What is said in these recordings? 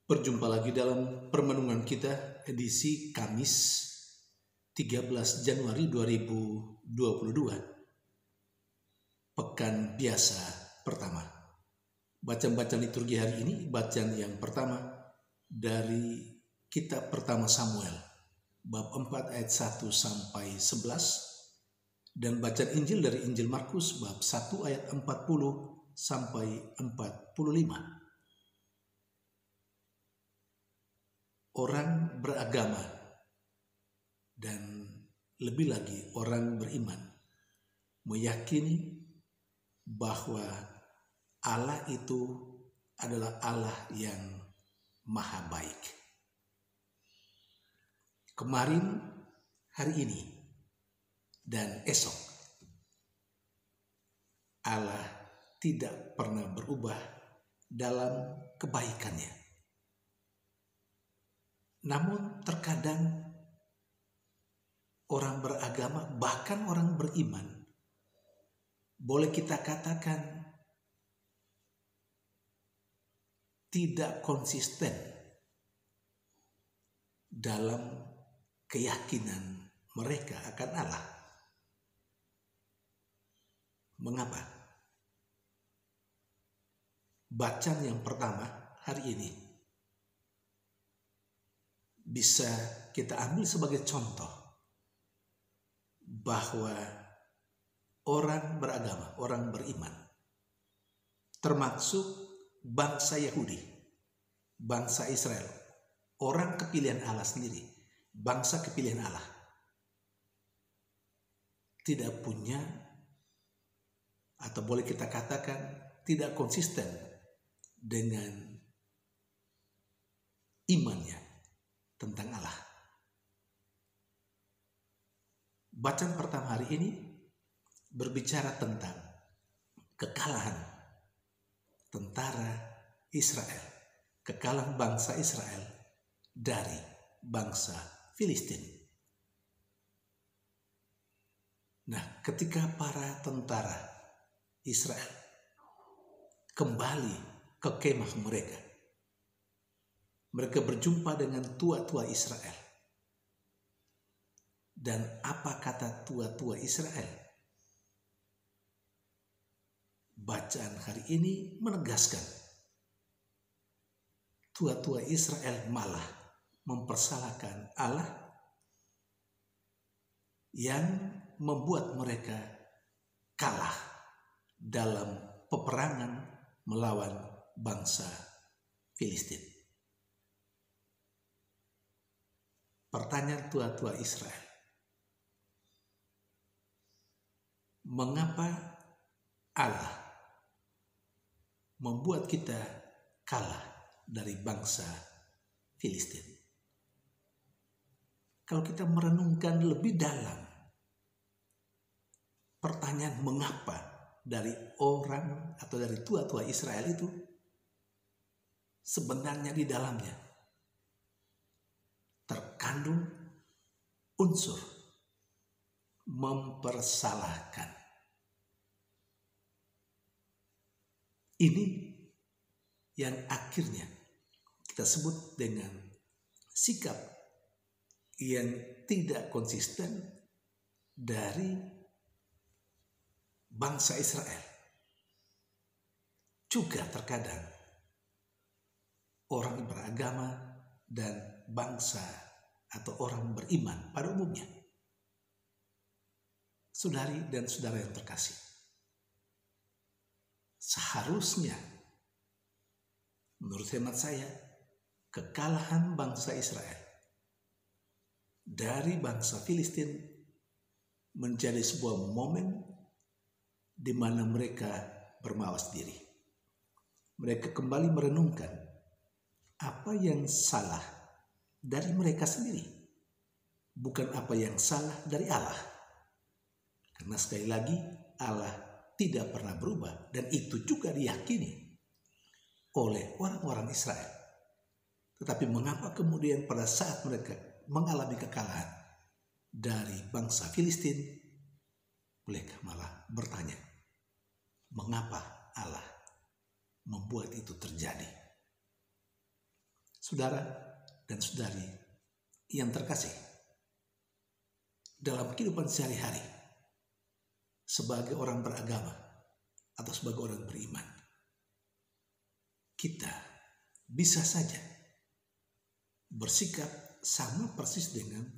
Berjumpa lagi dalam permenungan kita edisi Kamis 13 Januari 2022. Pekan biasa pertama. Bacaan-bacaan liturgi hari ini, bacaan yang pertama dari kitab pertama Samuel, bab 4 ayat 1 sampai 11, dan bacaan Injil dari Injil Markus bab 1 ayat 40 sampai 45. Orang beragama dan lebih lagi orang beriman meyakini bahwa Allah itu adalah Allah yang maha baik. Kemarin, hari ini, dan esok, Allah tidak pernah berubah dalam kebaikannya. Namun terkadang orang beragama, bahkan orang beriman, boleh kita katakan tidak konsisten dalam keyakinan mereka akan Allah. Mengapa? Bacaan yang pertama hari ini bisa kita ambil sebagai contoh bahwa orang beragama, orang beriman, termasuk bangsa Yahudi, bangsa Israel, orang kepilihan Allah sendiri, bangsa kepilihan Allah, tidak punya, atau boleh kita katakan tidak konsisten dengan imannya tentang Allah. Bacaan pertama hari ini berbicara tentang kekalahan tentara Israel, kekalahan bangsa Israel dari bangsa Filistin. Nah, ketika para tentara Israel kembali ke kemah mereka, mereka berjumpa dengan tua-tua Israel. Dan apa kata tua-tua Israel? Bacaan hari ini menegaskan tua-tua Israel malah mempersalahkan Allah yang membuat mereka kalah dalam peperangan melawan bangsa Filistin. Pertanyaan tua-tua Israel, mengapa Allah membuat kita kalah dari bangsa Filistin? Kalau kita merenungkan lebih dalam, pertanyaan mengapa dari orang atau dari tua-tua Israel itu, sebenarnya di dalamnya terkandung unsur mempersalahkan. Ini yang akhirnya kita sebut dengan sikap yang tidak konsisten dari bangsa Israel. Juga terkadang orang beragama dan bangsa atau orang beriman pada umumnya. Saudari dan saudara yang terkasih, seharusnya menurut hemat saya, kekalahan bangsa Israel dari bangsa Filistin menjadi sebuah momen di mana mereka bermawas diri. Mereka kembali merenungkan apa yang salah dari mereka sendiri, bukan apa yang salah dari Allah. Karena sekali lagi Allah tidak pernah berubah, dan itu juga diyakini oleh orang-orang Israel. Tetapi mengapa kemudian pada saat mereka mengalami kekalahan dari bangsa Filistin, mereka malah bertanya, mengapa Allah membuat itu terjadi? Saudara dan saudari yang terkasih, dalam kehidupan sehari-hari sebagai orang beragama atau sebagai orang beriman, kita bisa saja bersikap sama persis dengan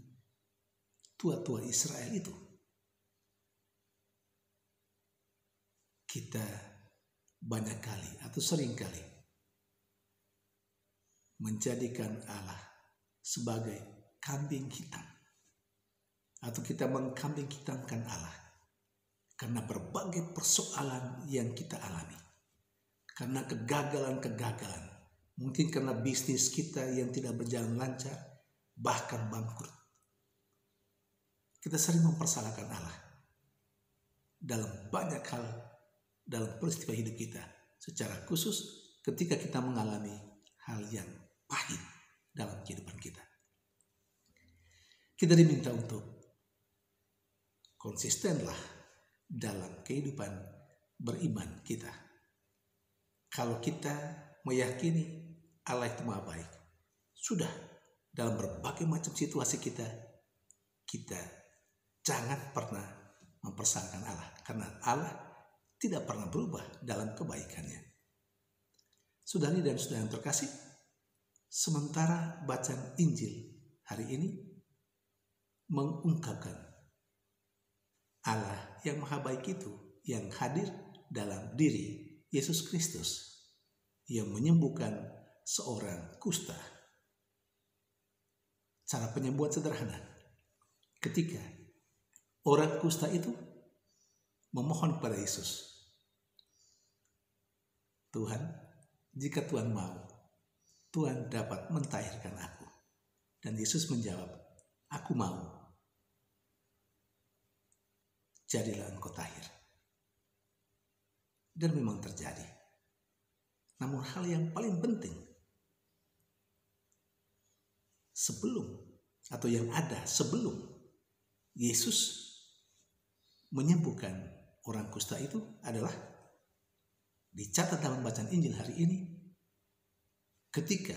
tua-tua Israel itu. Kita banyak kali atau sering kali menjadikan Allah sebagai kambing hitam, atau kita mengkambing hitamkan Allah karena berbagai persoalan yang kita alami, karena kegagalan-kegagalan, mungkin karena bisnis kita yang tidak berjalan lancar, bahkan bangkrut. Kita sering mempersalahkan Allah dalam banyak hal dalam peristiwa hidup kita, secara khusus ketika kita mengalami hal yang pahit dalam kehidupan kita. Kita diminta untuk konsistenlah dalam kehidupan beriman kita. Kalau kita meyakini Allah itu Maha Baik, sudah dalam berbagai macam situasi kita jangan pernah mempersalahkan Allah, karena Allah tidak pernah berubah dalam kebaikannya. Saudari dan saudara yang terkasih, sementara bacaan Injil hari ini mengungkapkan Allah yang Maha Baik itu yang hadir dalam diri Yesus Kristus yang menyembuhkan seorang kusta. Cara penyembuhan sederhana. Ketika orang kusta itu memohon kepada Yesus, Tuhan, jika Tuhan mau, Tuhan dapat mentahirkan aku. Dan Yesus menjawab, aku mau. Jadilah engkau tahir. Dan memang terjadi. Namun hal yang paling penting, sebelum Yesus menyembuhkan orang kusta itu adalah dicatat dalam bacaan Injil hari ini, ketika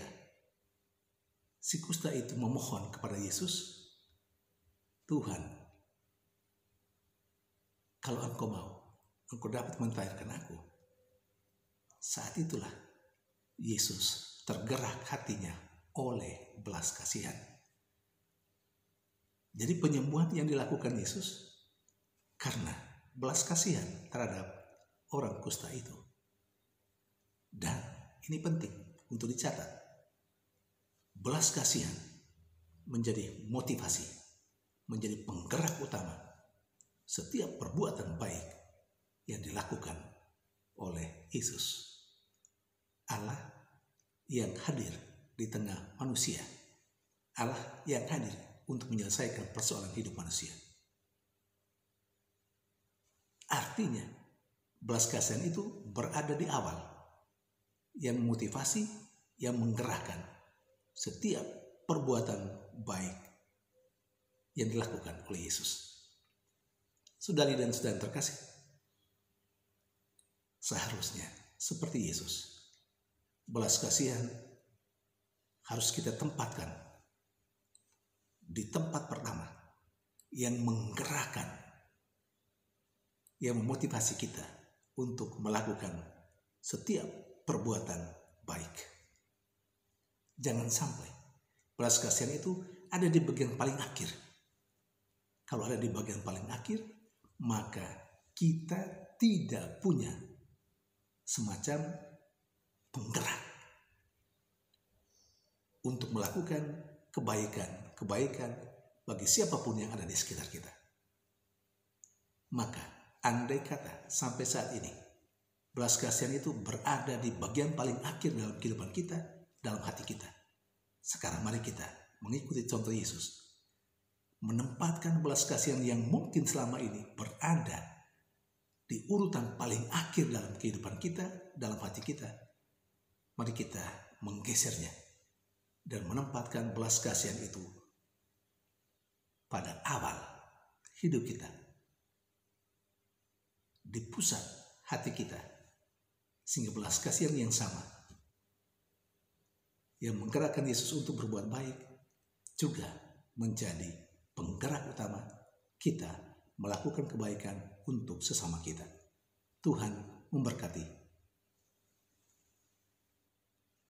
si kusta itu memohon kepada Yesus, Tuhan, kalau engkau mau, engkau dapat mentahirkan aku. Saat itulah Yesus tergerak hatinya oleh belas kasihan. Jadi penyembuhan yang dilakukan Yesus karena belas kasihan terhadap orang kusta itu. Dan ini penting untuk dicatat. Belas kasihan menjadi motivasi, menjadi penggerak utama setiap perbuatan baik yang dilakukan oleh Yesus. Allah yang hadir di tengah manusia. Allah yang hadir untuk menyelesaikan persoalan hidup manusia. Artinya, belas kasihan itu berada di awal, yang memotivasi, yang menggerakkan setiap perbuatan baik yang dilakukan oleh Yesus. Saudari dan saudara terkasih, seharusnya seperti Yesus, belas kasihan harus kita tempatkan di tempat pertama yang menggerakkan, yang memotivasi kita untuk melakukan setiap perbuatan baik. Jangan sampai belas kasihan itu ada di bagian paling akhir. Kalau ada di bagian paling akhir, maka kita tidak punya semacam penggerak untuk melakukan kebaikan bagi siapapun yang ada di sekitar kita. Maka andai kata sampai saat ini belas kasihan itu berada di bagian paling akhir dalam kehidupan kita, dalam hati kita, sekarang mari kita mengikuti contoh Yesus, menempatkan belas kasihan yang mungkin selama ini berada di urutan paling akhir dalam kehidupan kita, dalam hati kita. Mari kita menggesernya dan menempatkan belas kasihan itu pada awal hidup kita, di pusat hati kita, sehingga belas kasihan yang sama yang menggerakkan Yesus untuk berbuat baik juga menjadi penggerak utama kita melakukan kebaikan untuk sesama kita. Tuhan memberkati